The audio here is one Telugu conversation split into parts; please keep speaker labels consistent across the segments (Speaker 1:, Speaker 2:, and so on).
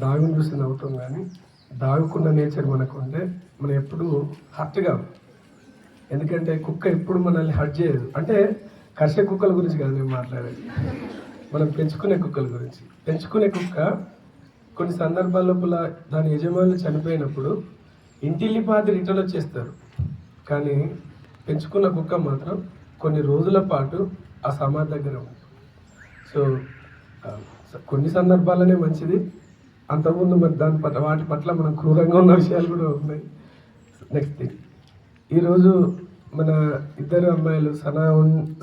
Speaker 1: దాగుని చూసి నవ్వుతాం, కానీ దాగుకున్న నేచర్ మనకు ఉంటే మనం ఎప్పుడు హర్ట్గా. ఎందుకంటే కుక్క ఎప్పుడు మనల్ని హర్ట్ చేయదు. అంటే కర్షక కుక్కల గురించి కాదు నేను మాట్లాడేది, మనం పెంచుకునే కుక్కల గురించి. పెంచుకునే కుక్క కొన్ని సందర్భాల లోపల దాని యజమానులు చనిపోయినప్పుడు ఇంటిల్లిపాది రిటర్న్ వచ్చేస్తారు, కానీ పెంచుకున్న కుక్క మాత్రం కొన్ని రోజుల పాటు ఆ సమాధి దగ్గర ఉంటుంది. సో కొన్ని సందర్భాలనే మంచిది, అంతకుముందు మరి దాని పట్ల వాటి పట్ల మనం క్రూరంగా ఉన్న విషయాలు కూడా ఉన్నాయి. నెక్స్ట్ థింగ్, ఈరోజు మన ఇద్దరు అమ్మాయిలు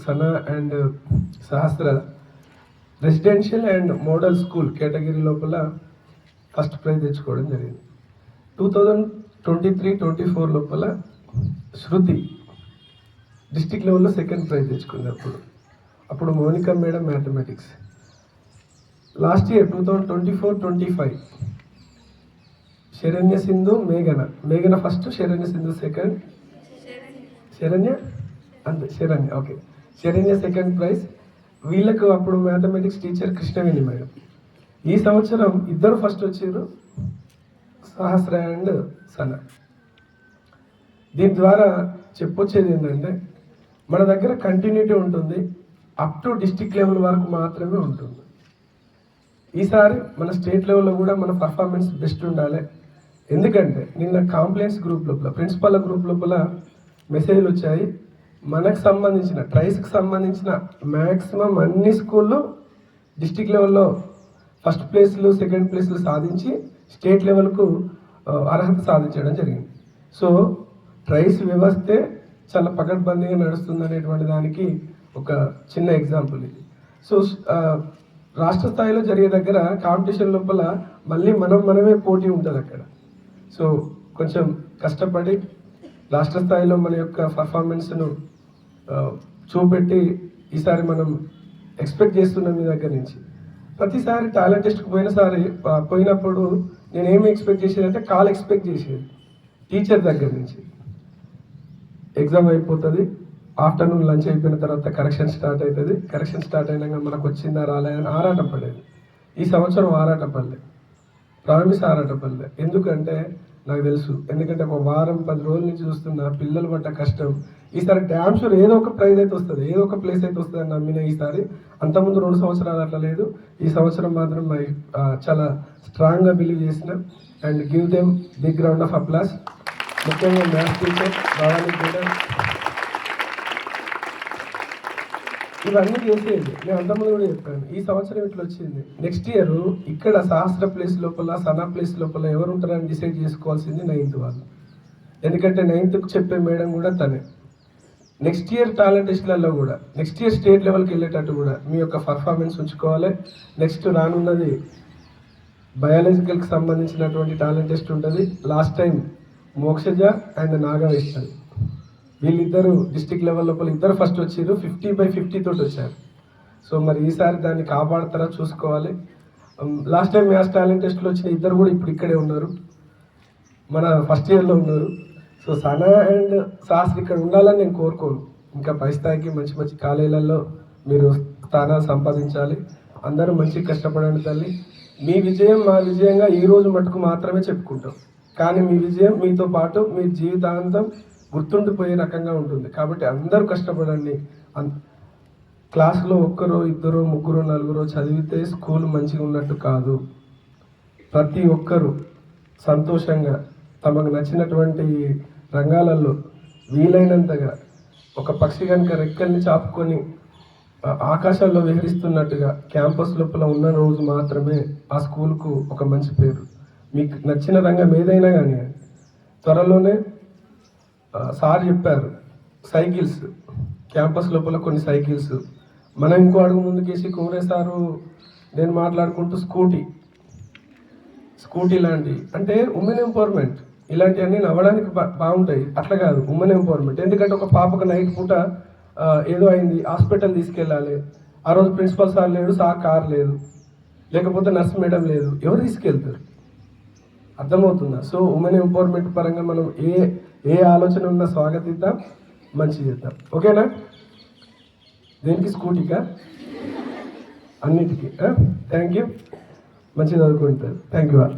Speaker 1: Sana and Sahasra residential and model school category లోపల ఫస్ట్ ప్రైజ్ తెచ్చుకోవడం జరిగింది. 2023-24 లోపల శృతి డిస్టిక్ లెవెల్లో సెకండ్ ప్రైజ్ తెచ్చుకుంది. అప్పుడు Mounika madam mathematics. Last year 2024-25 Saranya Sindhu మేఘన first, Saranya Sindhu second, Saranya second prize. వీళ్ళకు అప్పుడు మ్యాథమెటిక్స్ టీచర్ కృష్ణవేణి మేడం. ఈ సంవత్సరం ఇద్దరు ఫస్ట్ వచ్చారు, సహస్ర అండ్ సన. దీని ద్వారా చెప్పొచ్చేది ఏంటంటే మన దగ్గర కంటిన్యూటీ ఉంటుంది, అప్ టు డిస్టిక్ లెవెల్ వరకు మాత్రమే ఉంటుంది. ఈసారి మన స్టేట్ లెవెల్లో కూడా మన పర్ఫార్మెన్స్ బెస్ట్ ఉండాలి. ఎందుకంటే నిన్న కాంప్లైంట్స్ గ్రూప్ లోపల, ప్రిన్సిపాల్ గ్రూప్ లోపల మెసేజ్లు వచ్చాయి. మనకు సంబంధించిన ట్రైస్కి సంబంధించిన మ్యాక్సిమం అన్ని స్కూల్లో డిస్టిక్ లెవెల్లో ఫస్ట్ ప్లేస్లు సెకండ్ ప్లేస్లు సాధించి స్టేట్ లెవెల్కు అర్హత సాధించడం జరిగింది. సో ట్రైస్ వ్యవస్థే చాలా పకడ్బందీగా నడుస్తుంది అనేటువంటి దానికి ఒక చిన్న ఎగ్జాంపుల్ ఇది. సో రాష్ట్ర స్థాయిలో జరిగే దగ్గర కాంపిటీషన్ లోపల మళ్ళీ మనమే పోటీ ఉంటుంది అక్కడ. సో కొంచెం కష్టపడి రాష్ట్ర స్థాయిలో మన యొక్క పర్ఫార్మెన్స్ను చూపెట్టి ఈసారి మనం ఎక్స్పెక్ట్ చేస్తున్నాం మీ దగ్గర నుంచి. ప్రతిసారి టాలెంట్ టెస్ట్కి పోయినప్పుడు నేనేమి ఎక్స్పెక్ట్ చేసేది అంటే కాల్ ఎక్స్పెక్ట్ చేసేది టీచర్ దగ్గర నుంచి. ఎగ్జామ్ అయిపోతుంది, ఆఫ్టర్నూన్ లంచ్ అయిపోయిన తర్వాత కరెక్షన్ స్టార్ట్ అవుతుంది. కరెక్షన్ స్టార్ట్ అయినాక మనకు వచ్చిందా రాలేదని ఆరాటం పడేది. ఈ సంవత్సరం ఆరాటం పడలే, ప్రామిస్ ఆరాటం పడలే. ఎందుకంటే నాకు తెలుసు, ఎందుకంటే ఒక వారం 10 రోజుల నుంచి చూస్తున్నా పిల్లలు పడ్డ కష్టం. ఈసారి డ్యామ్ షూర్ ఏదో ఒక ప్రైజ్ అయితే వస్తుంది, ఏదో ఒక ప్లేస్ అయితే వస్తుంది అని నమ్మిన ఈసారి. అంతకుముందు 2 సంవత్సరాలు అట్లా లేదు, ఈ సంవత్సరం మాత్రం చాలా స్ట్రాంగ్గా బిలీవ్ చేసిన. And give them big round of applause. ముఖ్యంగా మ్యాథ్స్ టీచర్ భవానీ కూడా ఇవన్నీ చేసేది. నేను అంతకుముందు కూడా చెప్పాను, ఈ సంవత్సరం ఇట్లా వచ్చింది. నెక్స్ట్ ఇయర్ ఇక్కడ సహస్ర ప్లేస్ లోపల, సనా ప్లేస్ లోపల ఎవరు ఉంటారని డిసైడ్ చేసుకోవాల్సింది 9th వాళ్ళు. ఎందుకంటే 9th చెప్పే మేడం కూడా తనే. నెక్స్ట్ ఇయర్ టాలెంట్ టెస్ట్లలో కూడా, నెక్స్ట్ ఇయర్ స్టేట్ లెవెల్కి వెళ్ళేటట్టు కూడా మీ యొక్క పర్ఫార్మెన్స్ ఉంచుకోవాలి. నెక్స్ట్ రానున్నది బయాలజికల్కి సంబంధించినటువంటి టాలెంట్ టెస్ట్ ఉంటుంది. లాస్ట్ టైం మోక్షజ అండ్ నాగవేశ్వరి వీళ్ళిద్దరు డిస్టిక్ లెవెల్ లోపల ఇద్దరు ఫస్ట్ వచ్చారు, 50/50 తోటి వచ్చారు. సో మరి ఈసారి దాన్ని కాపాడుతారా చూసుకోవాలి. లాస్ట్ టైం మ్యాథ్స్ టాలెంట్ టెస్ట్లో వచ్చిన ఇద్దరు కూడా ఇప్పుడు ఇక్కడే ఉన్నారు, మన ఫస్ట్ ఇయర్లో ఉన్నారు. సో సనా అండ్ శాస్త్రి ఇక్కడ ఉండాలని నేను కోరుకోను. ఇంకా పై స్థాయికి మంచి మంచి కాలేజీలలో మీరు స్థానాలు సంపాదించాలి. అందరూ మంచి కష్టపడండి తల్లి. మీ విజయం మా విజయంగా ఈ రోజు మటుకు మాత్రమే చెప్పుకుంటాం, కానీ మీ విజయం మీతో పాటు మీ జీవితాంతం గుర్తుండిపోయే రకంగా ఉంటుంది. కాబట్టి అందరూ కష్టపడండి. క్లాసులో 1, 2, 3, 4 చదివితే స్కూల్ మంచిగా ఉన్నట్టు కాదు. ప్రతి ఒక్కరూ సంతోషంగా తమకు నచ్చినటువంటి రంగాలలో వీలైనంతగా ఒక పక్షి కనుక రెక్కల్ని చాపుకొని ఆకాశాల్లో విహరిస్తున్నట్టుగా క్యాంపస్ లోపల ఉన్న రోజు మాత్రమే ఆ స్కూల్కు ఒక మంచి పేరు. మీకు నచ్చిన రంగం ఏదైనా కానీ త్వరలోనే సార్ చెప్పారు సైకిల్స్, క్యాంపస్ లోపల కొన్ని సైకిల్స్. మనం ఇంకో అడుగు ముందుకేసి కుమరే సారు నేను మాట్లాడుకుంటూ స్కూటీ లాంటివి, అంటే ఉమెన్ ఎంపవర్మెంట్ ఇలాంటివన్నీ నవ్వడానికి బాగుంటాయి. అట్లా కాదు, ఉమెన్ ఎంపవర్మెంట్. ఎందుకంటే ఒక పాపకు నైట్ పూట ఏదో అయింది, హాస్పిటల్ తీసుకెళ్ళాలి. ఆ రోజు ప్రిన్సిపల్ సార్ లేడు, సార్ కార్ లేదు, లేకపోతే నర్స్ మేడం లేదు, ఎవరు తీసుకెళ్తారు? అర్థమవుతుందా? సో ఉమెన్ ఎంపవర్మెంట్ పరంగా మనం ఏ ఆలోచన ఉన్నా స్వాగతిద్దాం, మంచి చేద్దాం. ఓకేనా? దేనికి? స్కూటీకా? అన్నిటికీ. Thank you. మంచిగా చదువుకుంటారు. Thank you all.